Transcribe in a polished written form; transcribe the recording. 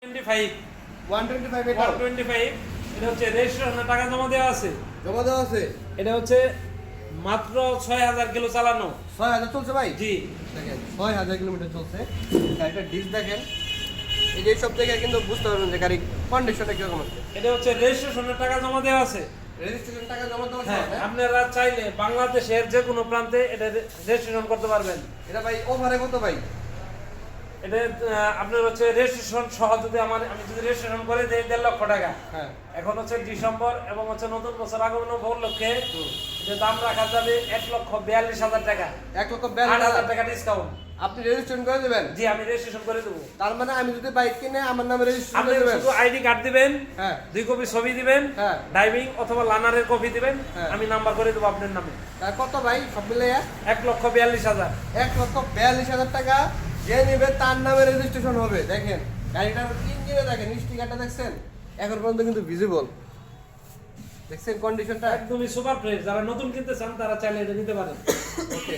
125 125 এটা 125 এটা হচ্ছে রেজিস্ট্রেশনের টাকা জমা দেওয়া আছে। জমা দেওয়া আছে। এটা হচ্ছে মাত্র 6000 কিলো চালানো। 6000 চলছে ভাই? জি দেখেন 6000 কিলোমিটার চলছে। গাড়িটা ডিস দেখেন, এই যে সব জায়গায় কিন্তু বুঝতে পারবেন যে গাড়ি কন্ডিশনটা কিরকম আছে। এটা হচ্ছে রেজিস্ট্রেশনের টাকা জমা দেওয়া আছে। রেজিস্ট্রেশন টাকা জমা দেওয়া হ্যাঁ, আছে। আপনারা চাইলে বাংলাদেশের যে কোনো প্রান্তে এটা রেজিস্ট্রেশন করতে পারবেন। এটা ভাই ওভারে কত ভাই? এটা আপনার হচ্ছে রেজিস্ট্রেশন সহ যদি আমি যদি রেজিস্ট্রেশন করে দেই 1.5 লক্ষ টাকা। হ্যাঁ, এখন হচ্ছে ডিসেম্বর এবং হচ্ছে নতুন বছর আগমন উপলক্ষে এটা দাম রাখা যাবে 1,42,000 টাকা। 1,42,000 টাকা ডিসকাউন্ট। আপনি রেজিস্ট্রেশন করে দেবেন? জি, আমি রেজিস্ট্রেশন করে দেবো। তার মানে আমি যদি বাইক কিনে আমার নামে রেজিস্ট্রেশন আপনি করে দেবেন? শুধু আইডি কার্ড দিবেন, হ্যাঁ 2 কপি ছবি দিবেন, হ্যাঁ। ড্রাইভিং অথবা লার্নারের কপি দিবেন, হ্যাঁ। আমি নাম্বার করে দেবো আপনার নামে। তার কত ভাই সব মিলিয়ে? 1,42,000। 1,42,000 টাকা যে নেবে তার নামে রেজিস্ট্রেশন হবে। দেখেন গাড়িটার ইঞ্জিনে দেখেন, স্টিকারটা দেখছেন এখন পর্যন্ত কিন্তু ভিজিবল। দেখছেন কন্ডিশনটা একদমই সুপার ফ্রেশ। যারা নতুন কিনতে চান তারা চাইলে এটা নিতে পারেন। ওকে।